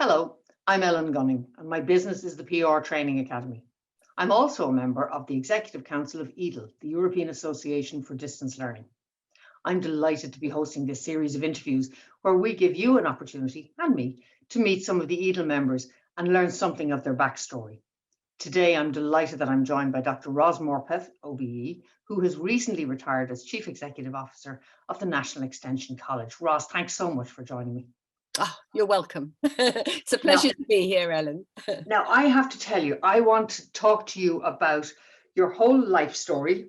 Hello, I'm Ellen Gunning, and my business is the PR Training Academy. I'm also a member of the Executive Council of EDL, the European Association for Distance Learning. I'm delighted to be hosting this series of interviews where we give you an opportunity, and me, to meet some of the EDL members and learn something of their backstory. Today, I'm delighted that I'm joined by Dr. Ros Morpeth, OBE, who has recently retired as Chief Executive Officer of the National Extension College. Ros, thanks so much for joining me. Oh, you're welcome. It's a pleasure to be here, Ellen. Now, I have to tell you, I want to talk to you about your whole life story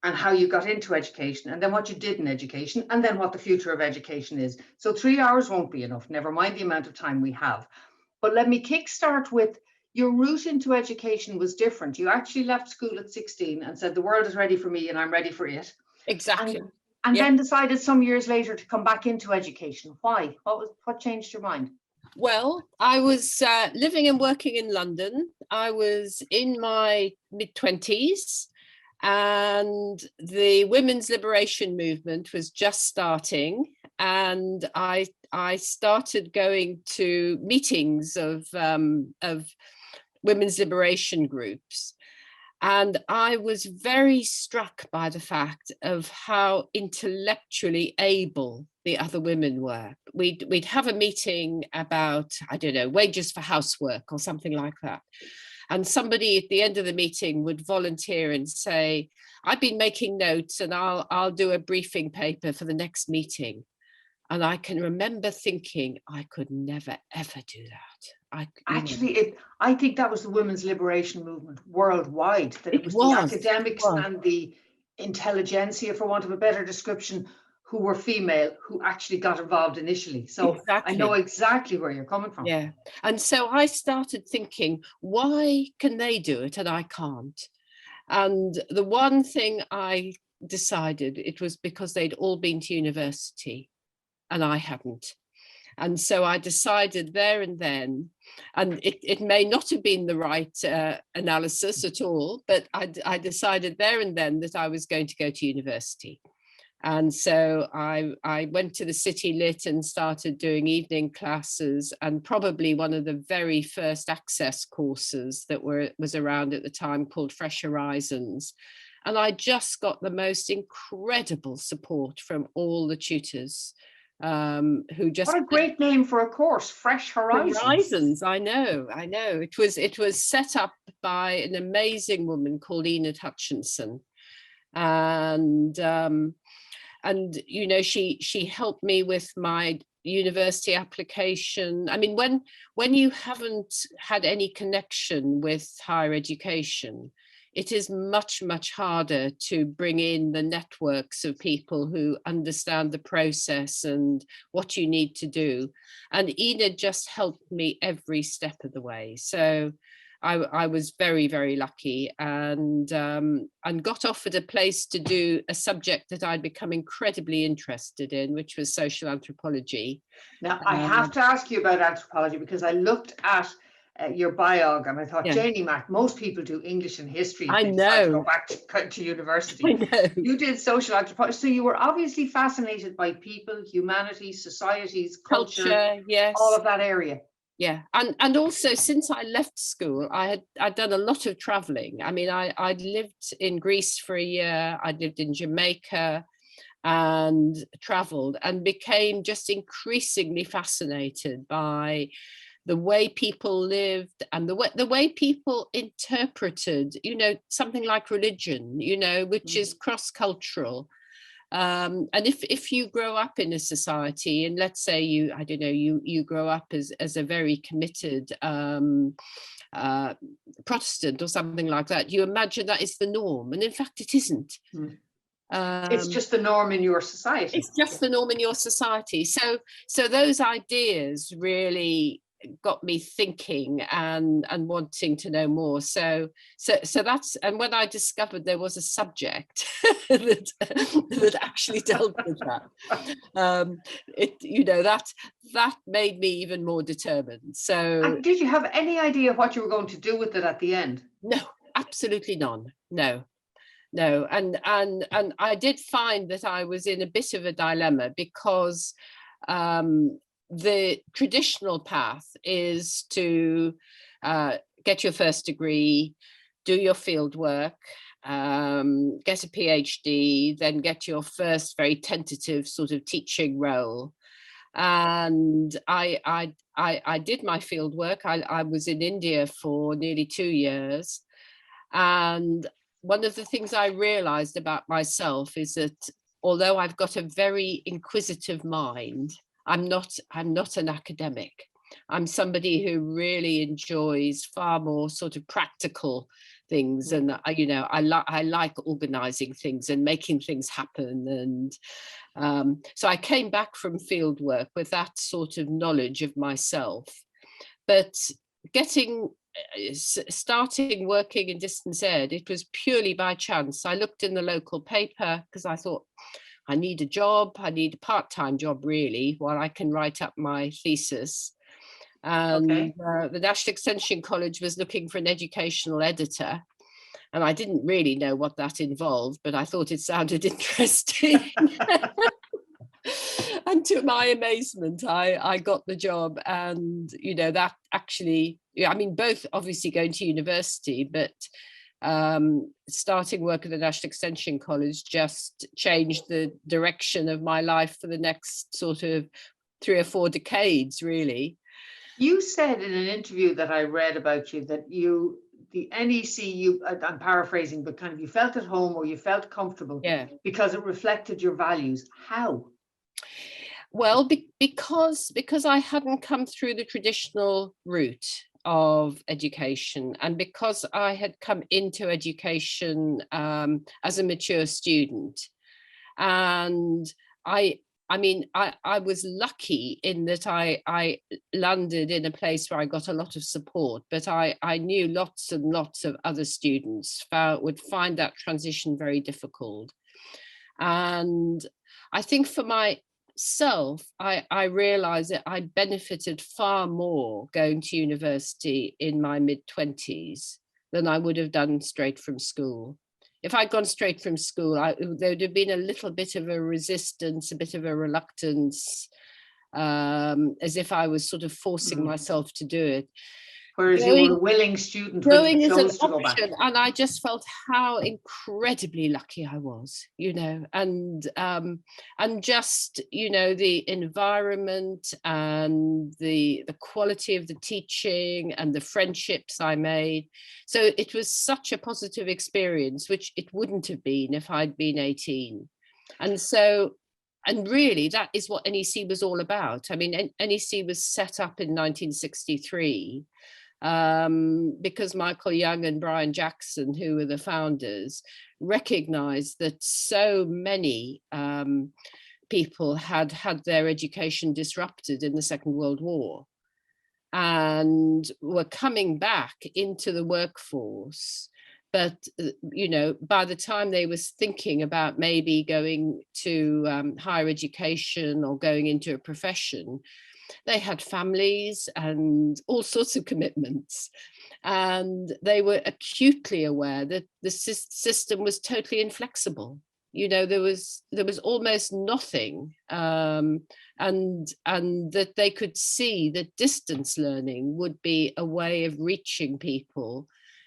and how you got into education, and then what you did in education, and then what the future of education is. So 3 hours won't be enough, never mind the amount of time we have. But let me kickstart with your route into education was different. You actually left school at 16 and said, the world is ready for me and I'm ready for it. Exactly. And then decided some years later to come back into education. Why? What changed your mind? Well, I was living and working in London. I was in my mid-20s and the women's liberation movement was just starting. And I started going to meetings of women's liberation groups. And I was very struck by the fact of how intellectually able the other women were. We'd have a meeting about, I don't know, wages for housework or something like that. And somebody at the end of the meeting would volunteer and say, I've been making notes and I'll do a briefing paper for the next meeting. And I can remember thinking, I could never, ever do that. I think that was the women's liberation movement worldwide, that it was the academics and the intelligentsia, for want of a better description, who were female, who actually got involved initially. So exactly. I know exactly where you're coming from. Yeah. And so I started thinking, why can they do it and I can't? And the one thing I decided, it was because they'd all been to university and I hadn't. And so I decided there and then, and it may not have been the right analysis at all, but I decided there and then that I was going to go to university. And so I went to the City Lit and started doing evening classes, and probably one of the very first access courses that was around at the time called Fresh Horizons. And I just got the most incredible support from all the tutors. Who just, what a great name for a course, Fresh Horizons. I know. It was set up by an amazing woman called Enid Hutchinson, and you know, she helped me with my university application. I mean, when you haven't had any connection with higher education, it is much, much harder to bring in the networks of people who understand the process and what you need to do. And Enid just helped me every step of the way. So I was very, very lucky and got offered a place to do a subject that I'd become incredibly interested in, which was social anthropology. Now, I have to ask you about anthropology because I looked at your biog and I thought, Janie Mac, most people do English and history. I know. Go back to university. I know. You did social anthropology, so you were obviously fascinated by people, humanities, societies, culture, yes, all of that area. Yeah, and also since I left school, I'd done a lot of traveling. I mean, I'd lived in Greece for a year. I'd lived in Jamaica and traveled and became just increasingly fascinated by the way people lived and the way people interpreted, you know, something like religion, you know, which is cross-cultural. And if you grow up in a society, and let's say you grow up as a very committed Protestant or something like that, you imagine that is the norm, and in fact it isn't. It's just the norm in your society. It's just the norm in your society. So those ideas really got me thinking and wanting to know more. So that's, and when I discovered there was a subject that actually dealt with that, that made me even more determined. So, and did you have any idea what you were going to do with it at the end? No, absolutely none. No. And I did find that I was in a bit of a dilemma because the traditional path is to get your first degree, do your field work, get a PhD, then get your first very tentative sort of teaching role. And I did my field work. I was in India for nearly 2 years. And one of the things I realized about myself is that although I've got a very inquisitive mind, I'm not an academic. I'm somebody who really enjoys far more sort of practical things, and I like organizing things and making things happen. And so I came back from field work with that sort of knowledge of myself. But starting working in distance ed, it was purely by chance. I looked in the local paper because I thought, I need a job. I need a part-time job, really, while I can write up my thesis. And the National Extension College was looking for an educational editor. And I didn't really know what that involved, but I thought it sounded interesting. And to my amazement, I got the job. And, that actually, I mean, both obviously going to university, but starting work at the National Extension College just changed the direction of my life for the next sort of 3 or 4 decades, really. You said in an interview that I read about you that the NEC, I'm paraphrasing, but kind of you felt at home or you felt comfortable because it reflected your values. How? Well, because I hadn't come through the traditional route of education, and because I had come into education as a mature student. And I was lucky in that I landed in a place where I got a lot of support, but I knew lots and lots of other students would find that transition very difficult. And I think for myself, I realized that I benefited far more going to university in my mid-20s than I would have done straight from school. If I'd gone straight from school, there would have been a little bit of a resistance, a bit of a reluctance, as if I was sort of forcing myself to do it. Whereas you were a willing student when you chose to go back. And I just felt how incredibly lucky I was, and just, the environment and the quality of the teaching and the friendships I made. So it was such a positive experience, which it wouldn't have been if I'd been 18. And really, that is what NEC was all about. I mean, NEC was set up in 1963. Because Michael Young and Brian Jackson, who were the founders, recognized that so many people had their education disrupted in the Second World War and were coming back into the workforce. But, by the time they was thinking about maybe going to higher education or going into a profession, they had families and all sorts of commitments, and they were acutely aware that the system was totally inflexible. There was almost nothing, and that they could see that distance learning would be a way of reaching people,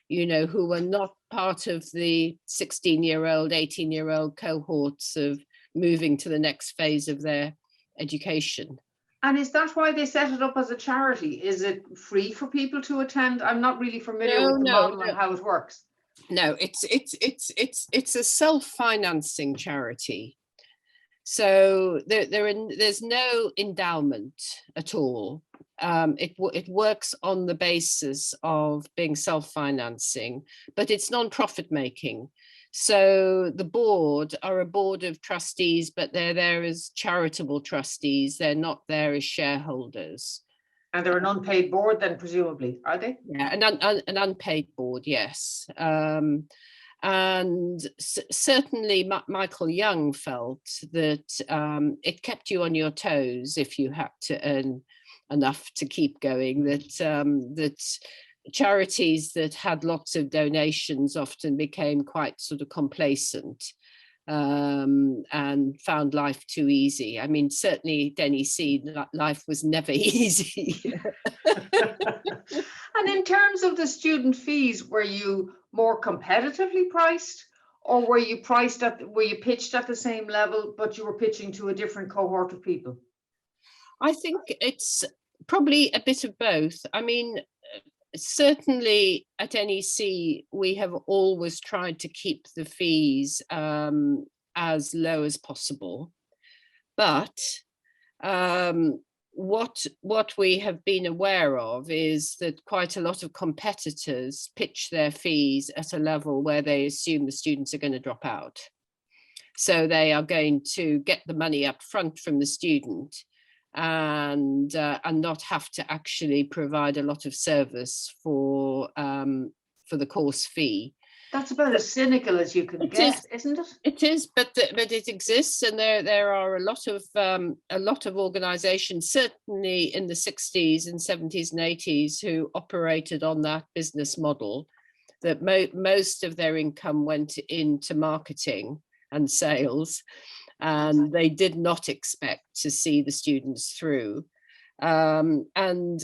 who were not part of the 16-year-old, 18-year-old cohorts of moving to the next phase of their education. And is that why they set it up as a charity? Is it free for people to attend? I'm not really familiar with the model and how it works. No, it's a self-financing charity. So there's no endowment at all. It works on the basis of being self-financing, but it's non-profit making. So the board are a board of trustees, but they're there as charitable trustees. They're not there as shareholders. And they're an unpaid board then, presumably, are they? Yeah, an unpaid board, yes. And certainly Michael Young felt that it kept you on your toes if you had to earn enough to keep going, that charities that had lots of donations often became quite sort of complacent. and found life too easy. I mean, certainly at NEC, life was never easy. And in terms of the student fees, were you more competitively priced, or were you pitched at the same level, but you were pitching to a different cohort of people? I think it's probably a bit of both. I mean, certainly at NEC, we have always tried to keep the fees as low as possible. But what we have been aware of is that quite a lot of competitors pitch their fees at a level where they assume the students are going to drop out. So they are going to get the money up front from the student and not have to actually provide a lot of service for the course fee. That's about as cynical as you can get, isn't it? It is, but it exists, and there are a lot of organisations, certainly in the 60s and 70s and 80s, who operated on that business model. That most of their income went into marketing and sales, and they did not expect to see the students through. And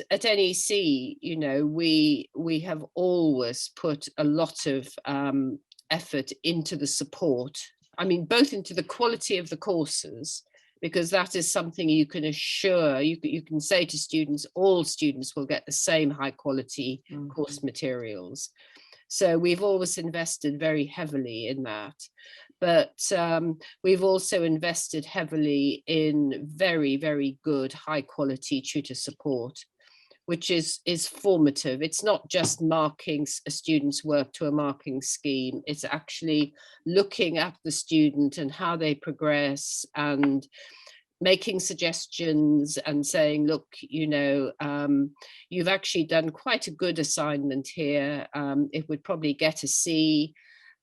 at NEC, you know, we have always put a lot of effort into the support. I mean, both into the quality of the courses, because that is something you can assure, you can say to students, all students will get the same high quality course materials. So we've always invested very heavily in that. But we've also invested heavily in very, very good, high quality tutor support, which is formative. It's not just marking a student's work to a marking scheme. It's actually looking at the student and how they progress and making suggestions and saying, look, you know, you've actually done quite a good assignment here. It would probably get a C.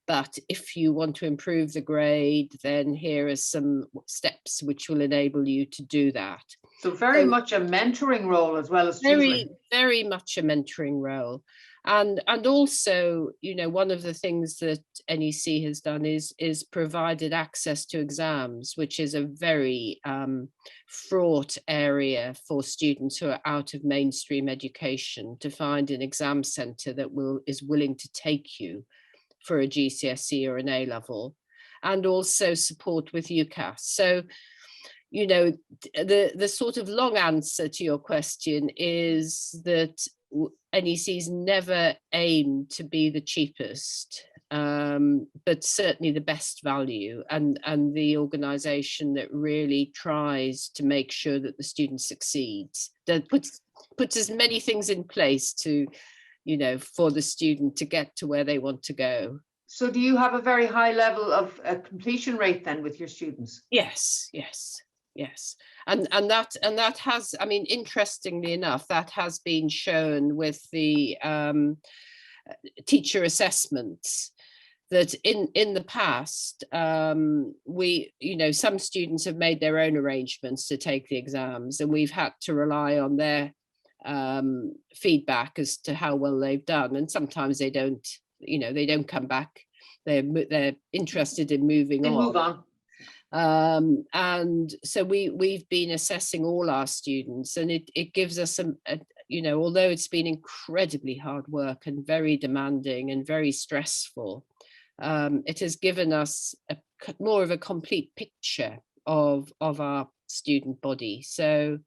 But if you want to improve the grade, then here are some steps which will enable you to do that. So very much a mentoring role as well as tutoring. Very much a mentoring role. And also, you know, one of the things that NEC has done is provided access to exams, which is a very fraught area for students who are out of mainstream education, to find an exam centre that is willing to take you for a GCSE or an A level, and also support with UCAS. So, you know, the sort of long answer to your question is that NEC's never aimed to be the cheapest, but certainly the best value, and the organisation that really tries to make sure that the student succeeds, that puts as many things in place to, you know, for the student to get to where they want to go. So do you have a very high level of completion rate then with your students? Yes. And that has, I mean, interestingly enough, that has been shown with the teacher assessments, that in the past, we, you know, some students have made their own arrangements to take the exams, and we've had to rely on their feedback as to how well they've done, and sometimes they don't, you know, they don't come back, they're interested in moving on. Move on. And so we've been assessing all our students, and it gives us a, you know, although it's been incredibly hard work and very demanding and very stressful, it has given us more of a complete picture of our student body. So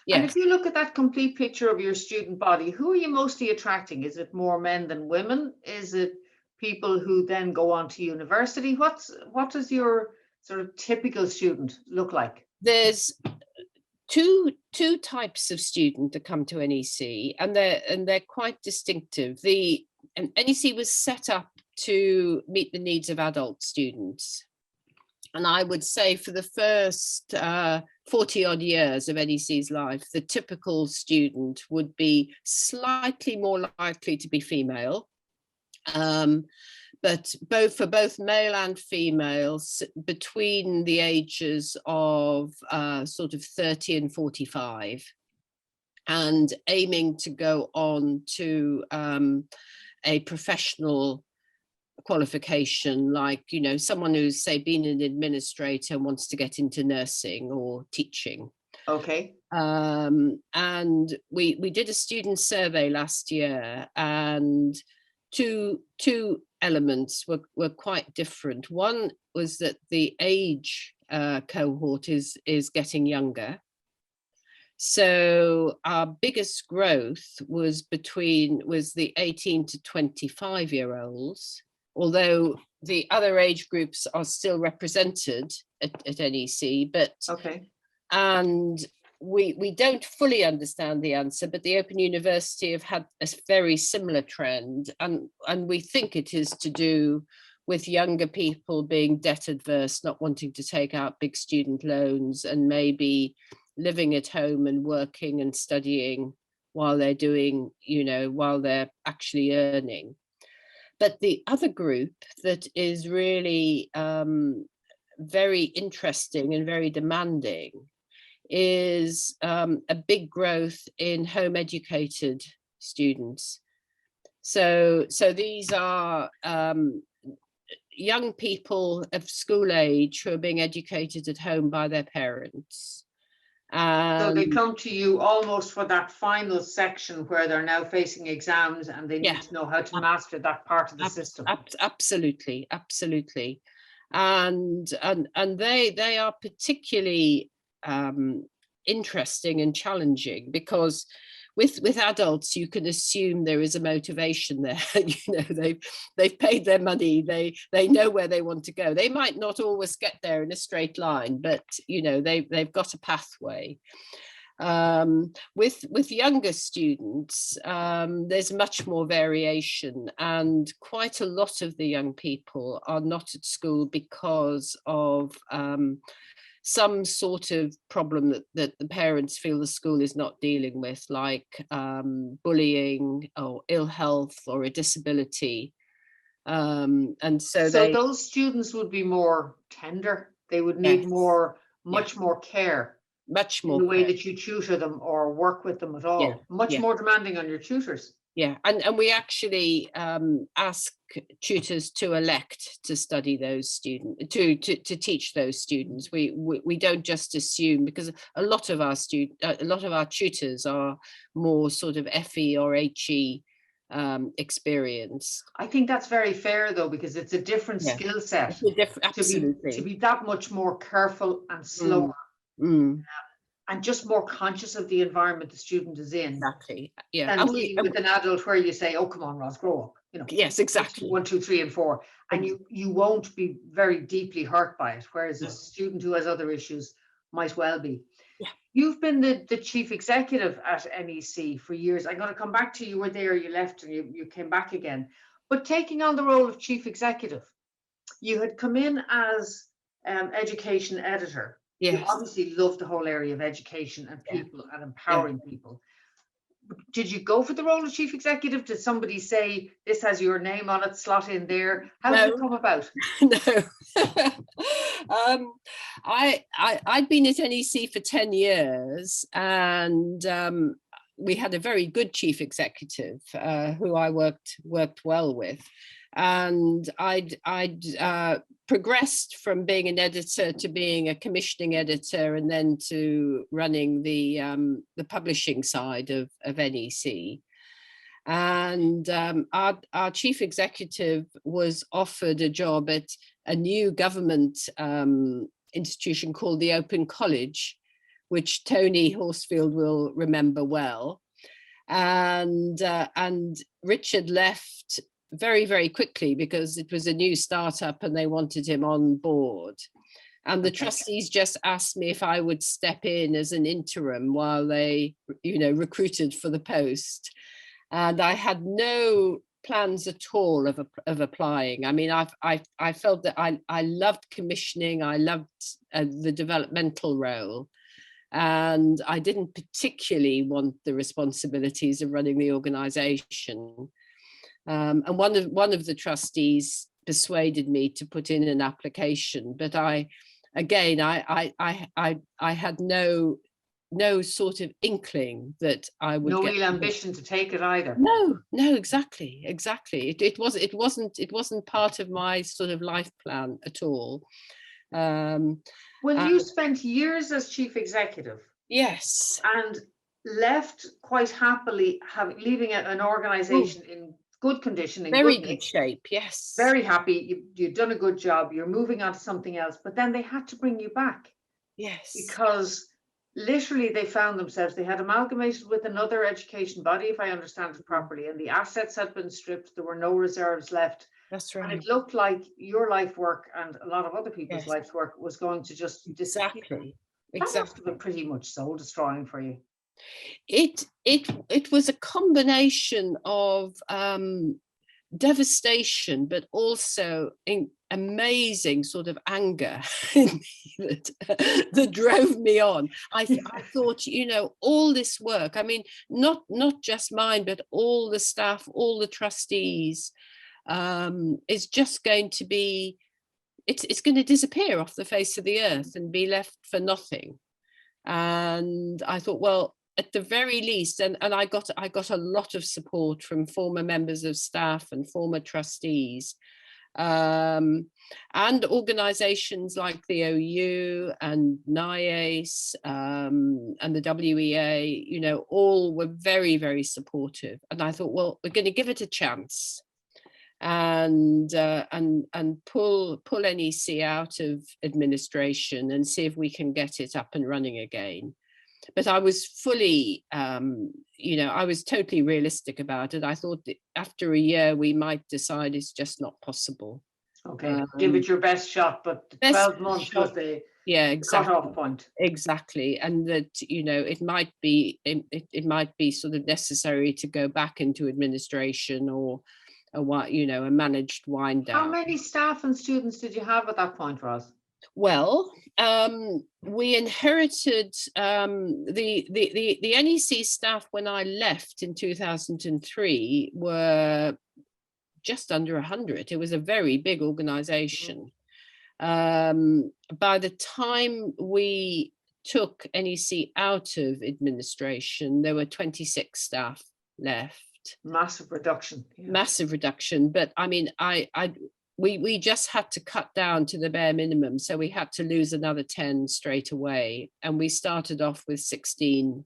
yes. And if you look at that complete picture of your student body, who are you mostly attracting? Is it more men than women? Is it people who then go on to university? What does your sort of typical student look like? There's two types of student that come to NEC, and they're quite distinctive. NEC was set up to meet the needs of adult students. And I would say for the first 40 odd years of NEC's life, the typical student would be slightly more likely to be female. But for both male and females, between the ages of sort of 30 and 45, and aiming to go on to a professional qualification, like, you know, someone who's, say, been an administrator and wants to get into nursing or teaching. Okay. And we did a student survey last year, and two elements were quite different. One was that the age cohort is getting younger. So our biggest growth was the 18 to 25-year-olds, although the other age groups are still represented at NEC, but Okay. and we don't fully understand the answer, but the Open University have had a very similar trend, and we think it is to do with younger people being debt adverse, not wanting to take out big student loans, and maybe living at home and working and studying while they're doing, you know, while they're actually earning. But the other group that is really very interesting and very demanding is a big growth in home educated students. So these are young people of school age who are being educated at home by their parents. So they come to you almost for that final section where they're now facing exams and they need to know how to master that part of the system. Absolutely, absolutely. And they are particularly interesting and challenging, because with adults you can assume there is a motivation there. You know, they've paid their money, they know where they want to go. They might not always get there in a straight line, but you know, they've got a pathway. With younger students, there's much more variation, and quite a lot of the young people are not at school because of some sort of problem that the parents feel the school is not dealing with, like bullying or ill health or a disability. And so those students would be more tender. They would need much more care. Much more in the way that you tutor them or work with them at all. Much more demanding on your tutors. Yeah, and we actually ask tutors to elect to study those students, to teach those students. We don't just assume, because a lot of our tutors are more sort of FE or HE experience. I think that's very fair though, because it's a different skill set. Absolutely. To be that much more careful and slower. And just more conscious of the environment the student is in. Exactly. Yeah. And dealing with an adult where you say, "Oh, come on, Ross, grow up." You know. Yes, exactly. 1, 2, 3, and 4, and you won't be very deeply hurt by it. Whereas a student who has other issues might well be. Yeah. You've been the chief executive at NEC for years. I'm going to come back to you. You were there, you left, and you came back again. But taking on the role of chief executive, you had come in as education editor. Yes. You obviously love the whole area of education and people and empowering people. Did you go for the role of chief executive? Did somebody say, "This has your name on it, slot in there"? How did it come about? No. I'd been at NEC for 10 years, and we had a very good chief executive who I worked well with. And I'd progressed from being an editor to being a commissioning editor, and then to running the publishing side of NEC. And our chief executive was offered a job at a new government institution called the Open College, which Tony Horsfield will remember well. And Richard left very, very quickly because it was a new startup and they wanted him on board. And the trustees just asked me if I would step in as an interim while they, recruited for the post. And I had no plans at all of applying. I mean, I felt that I loved commissioning. I loved the developmental role. And I didn't particularly want the responsibilities of running the organization. And one of the trustees persuaded me to put in an application, but I had no no sort of inkling that I would No get real ambition to take it either. no, exactly. It wasn't part of my sort of life plan at all. Well, you spent years as chief executive. Yes. And left quite happily, leaving an organization in good condition, in Very good good nick, shape. Yes. very happy. You've done a good job. You're moving on to something else, but then they had to bring you back. Yes. Because literally they found themselves, they had amalgamated with another education body, if I understand it properly, and the assets had been stripped. There were no reserves left. That's right. And it looked like your life work and a lot of other people's life work was going to just disappear. Exactly. That must have been pretty much soul destroying for you. It was a combination of devastation, but also amazing sort of anger that drove me on. I thought, all this work, I mean, not just mine, but all the staff, all the trustees, is just going to be, it's going to disappear off the face of the earth and be left for nothing. And I thought, well, at the very least, and I got a lot of support from former members of staff and former trustees, and organisations like the OU and NIACE and the WEA, all were very, very supportive. And I thought, well, we're going to give it a chance and pull NEC out of administration and see if we can get it up and running again. But I was fully, I was totally realistic about it. I thought that after a year, we might decide it's just not possible. Okay, give it your best shot, but 12 months was the cutoff point. Exactly, and that it might be sort of necessary to go back into administration or a managed wind down. How many staff and students did you have at that point, Ros? Well, we inherited the NEC staff when I left in 2003 were just under 100. It was a very big organization. By the time we took NEC out of administration, there were 26 staff left. Massive reduction. Yeah. Massive reduction. But I mean, we just had to cut down to the bare minimum. So we had to lose another 10 straight away. And we started off with 16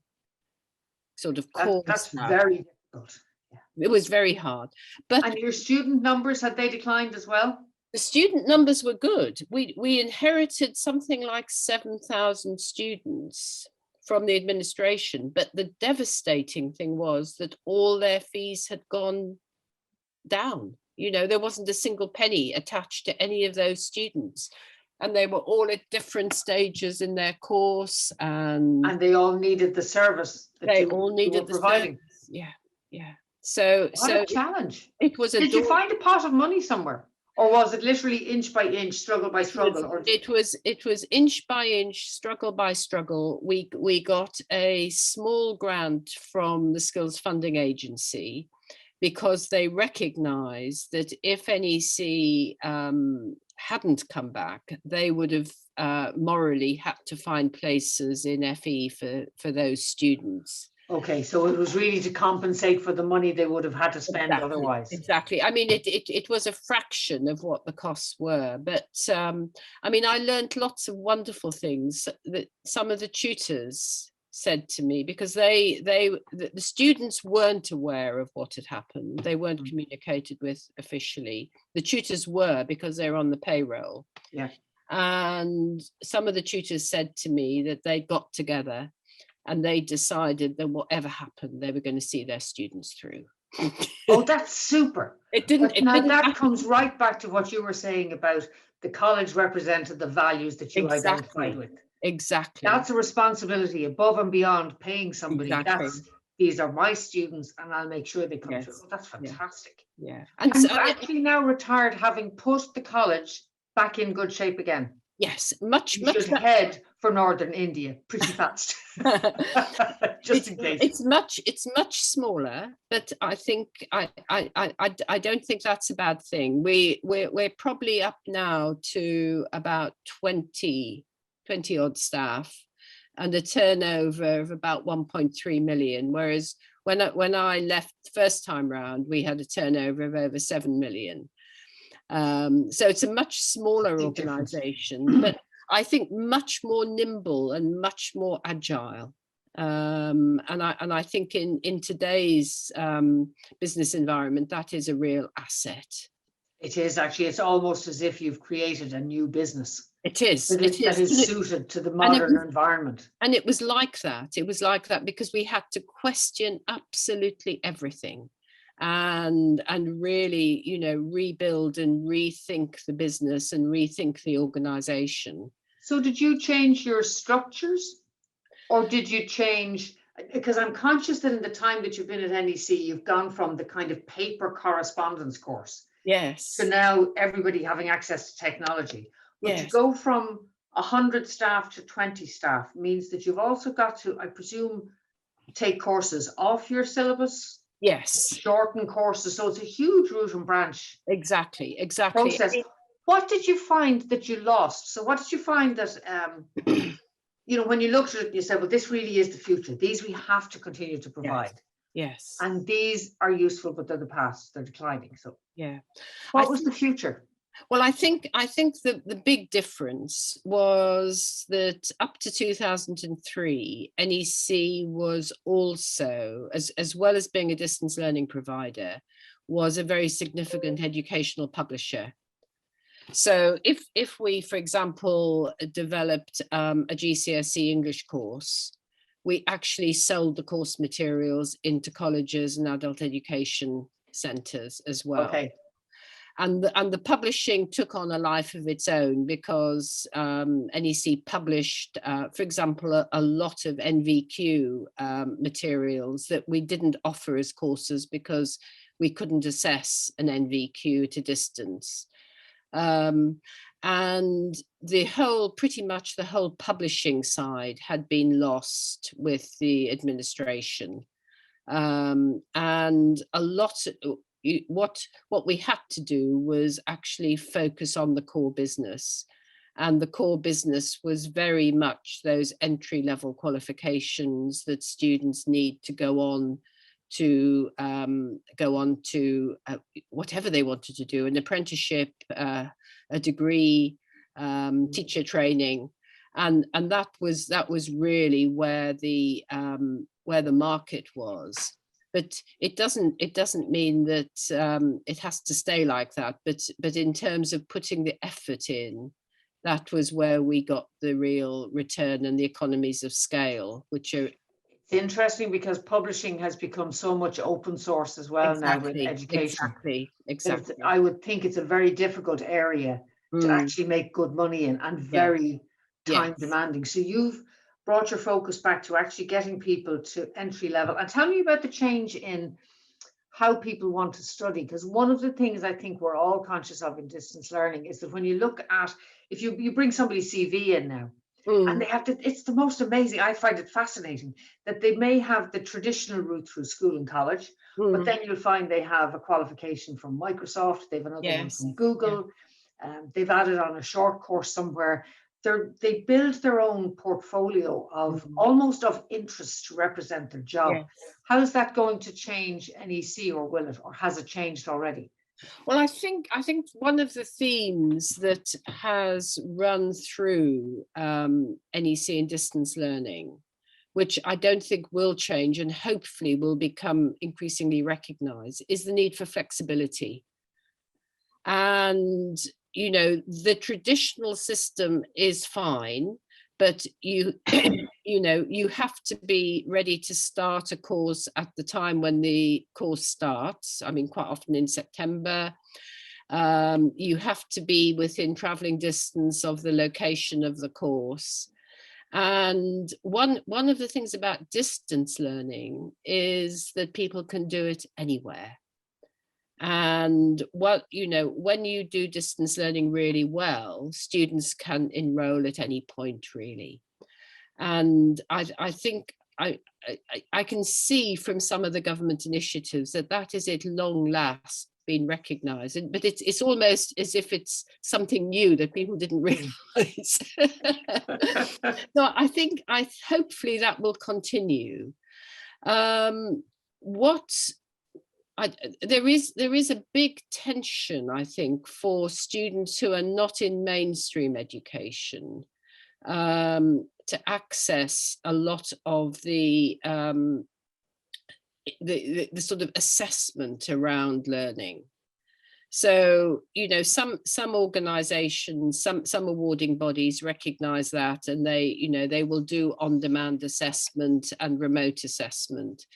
sort of core. That's very difficult. Yeah. It was very hard. And your student numbers, had they declined as well? The student numbers were good. We inherited something like 7,000 students from the administration. But the devastating thing was that all their fees had gone down. There wasn't a single penny attached to any of those students. And they were all at different stages in their course. And they all needed the service. They all needed the providing. Service. Yeah. So a challenge. It was Did you find a pot of money somewhere? Or was it literally inch by inch, struggle by struggle? It was inch by inch, struggle by struggle. We got a small grant from the Skills Funding Agency because they recognised that if NEC hadn't come back, they would have morally had to find places in FE for those students. Okay, so it was really to compensate for the money they would have had to spend otherwise. Exactly. I mean, it was a fraction of what the costs were, but I mean, I learned lots of wonderful things that some of the tutors said to me, because the students weren't aware of what had happened. They weren't communicated with officially. The tutors were, because they're on the payroll. Yeah. And some of the tutors said to me that they got together and they decided that whatever happened, they were going to see their students through. Oh, that's super. That comes right back to what you were saying about the college represented the values that you identified with. Exactly. That's a responsibility above and beyond paying somebody. Exactly. These are my students and I'll make sure they come through. Oh, that's fantastic. Yeah. And so, you're actually now retired, having put the college back in good shape again. Yes, much head for northern India pretty fast. Just in case. It's much smaller, but I think I don't think that's a bad thing. We're probably up now to about 20 odd staff, and a turnover of about 1.3 million, whereas when I left the first time round, we had a turnover of over 7 million. So it's a much smaller organization, but I think much more nimble and much more agile. And I think in today's business environment, that is a real asset. It is actually, it's almost as if you've created a new business. It is. That is suited to the modern environment. And it was like that. It was like that because we had to question absolutely everything and really, you know, rebuild and rethink the business and rethink the organization. So did you change your structures, or did you change, because I'm conscious that in the time that you've been at NEC, you've gone from the kind of paper correspondence course, yes, to now everybody having access to technology. But yes, to go from 100 staff to 20 staff means that you've also got to, I presume, take courses off your syllabus. yes, Shorten courses. So it's a huge root and branch. Exactly. Process. What did you find that you lost? So what did you find that, you know, when you looked at it, you said, well, this really is the future. These we have to continue to provide. Yes. And these are useful, but they're the past, they're declining. So yeah. What was the future? Well, I think the big difference was that up to 2003, NEC was also, as well as being a distance learning provider, was a very significant educational publisher. So if we, for example, developed a GCSE English course, we actually sold the course materials into colleges and adult education centres as well. Okay. And the publishing took on a life of its own because NEC published, for example, a lot of NVQ materials that we didn't offer as courses because we couldn't assess an NVQ at a distance. And pretty much the whole publishing side had been lost with the administration. And a lot of, what we had to do was actually focus on the core business, and the core business was very much those entry-level qualifications that students need to go on to whatever they wanted to do, an apprenticeship, a degree, teacher training, and that was really where the market was. But it doesn't mean that it has to stay like that. But in terms of putting the effort in, that was where we got the real return and the economies of scale, which are. It's interesting because publishing has become so much open source as well now with education. Exactly. I would think it's a very difficult area to actually make good money in, and very time demanding. So you've brought your focus back to actually getting people to entry level. And tell me about the change in how people want to study, because one of the things I think we're all conscious of in distance learning is that when you look at, if you bring somebody's CV in now, and they have to, it's the most amazing, I find it fascinating that they may have the traditional route through school and college, but then you'll find they have a qualification from Microsoft, they've another one from Google, they've added on a short course somewhere. They build their own portfolio of almost of interest to represent their job. How is that going to change NEC, or will it, or has it changed already? Well, I think one of the themes that has run through NEC and distance learning, which I don't think will change and hopefully will become increasingly recognised, is the need for flexibility. And you know, the traditional system is fine, but you have to be ready to start a course at the time when the course starts. I mean, quite often in September. You have to be within traveling distance of the location of the course. And one of the things about distance learning is that people can do it anywhere. And when you do distance learning really well, students can enroll at any point, really. And I think I can see from some of the government initiatives that is at long last been recognised, but it's almost as if it's something new that people didn't realise. So I hopefully that will continue. There is a big tension, I think, for students who are not in mainstream education to access a lot of the sort of assessment around learning. So, you know, some organizations, some awarding bodies recognize that, and they will do on-demand assessment and remote assessment.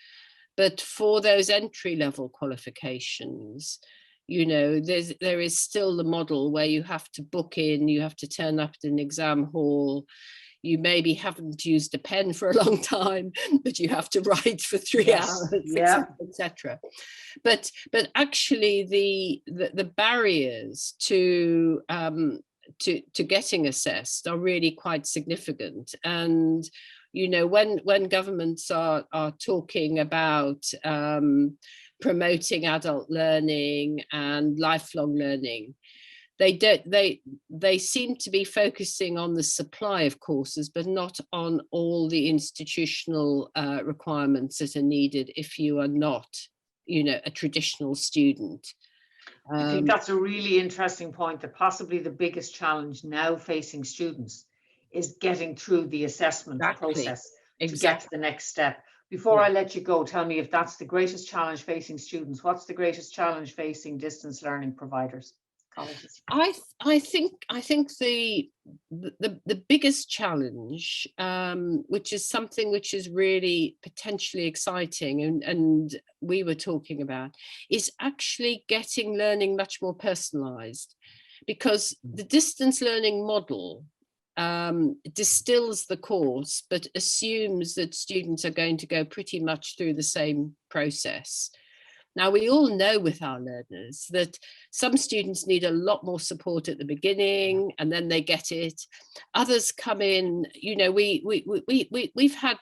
But for those entry-level qualifications, you know, there is still the model where you have to book in, you have to turn up at an exam hall, you maybe haven't used a pen for a long time, but you have to write for 3 hours, yeah, etc. But actually, the barriers to getting assessed are really quite significant. And you know, when governments are talking about promoting adult learning and lifelong learning, they seem to be focusing on the supply of courses, but not on all the institutional requirements that are needed if you are not, you know, a traditional student. I think that's a really interesting point, that possibly the biggest challenge now facing students is getting through the assessment process to get to the next step. Before I let you go, tell me, if that's the greatest challenge facing students, what's the greatest challenge facing distance learning providers? Colleges. I think the biggest challenge, which is something which is really potentially exciting, and we were talking about, is actually getting learning much more personalized, because the distance learning model distills the course but assumes that students are going to go pretty much through the same process. Now, we all know with our learners that some students need a lot more support at the beginning, and then they get it. Others come in, you know, we've had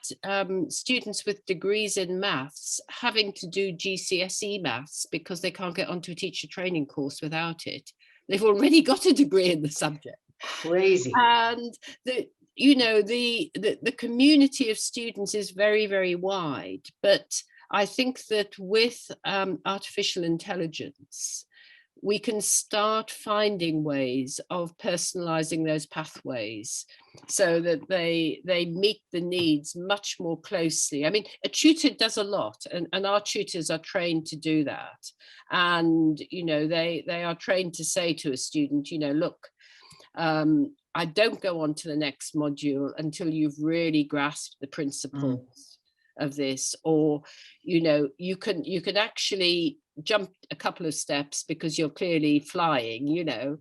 students with degrees in maths having to do GCSE maths because they can't get onto a teacher training course without it. They've already got a degree in the subject. Crazy. And the community of students is very, very wide, but I think that with artificial intelligence, we can start finding ways of personalizing those pathways so that they meet the needs much more closely. I mean, a tutor does a lot, and our tutors are trained to do that. And, you know, they are trained to say to a student, you know, look, I don't go on to the next module until you've really grasped the principles of this, or you know, you can actually jump a couple of steps because you're clearly flying, you know,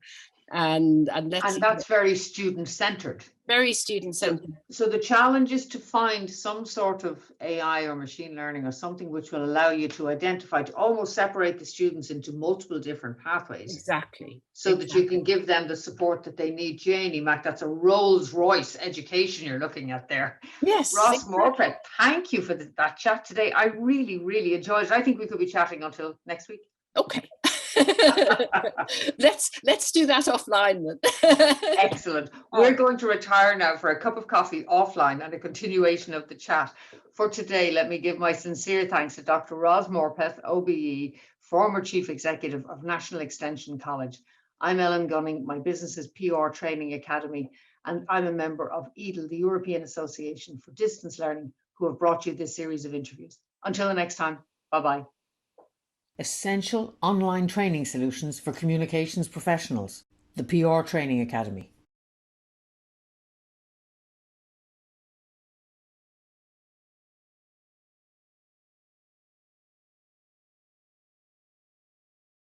and that's very student-centered. Very student-centered. So the challenge is to find some sort of AI or machine learning or something which will allow you to identify, to almost separate the students into multiple different pathways. Exactly. So that you can give them the support that they need. Janie Mac, that's a Rolls-Royce education you're looking at there. Yes. Ross Morpeth, thank you for that chat today. I really, really enjoyed it. I think we could be chatting until next week. Okay. let's do that offline then. Excellent. We're going to retire now for a cup of coffee offline and a continuation of the chat. For today, let me give my sincere thanks to Dr. Ross Morpeth, OBE, former Chief Executive of National Extension College. I'm Ellen Gunning, my business is PR Training Academy, and I'm a member of EDL, the European Association for Distance Learning, who have brought you this series of interviews. Until the next time, bye-bye. Essential online training solutions for communications professionals, the PR Training Academy.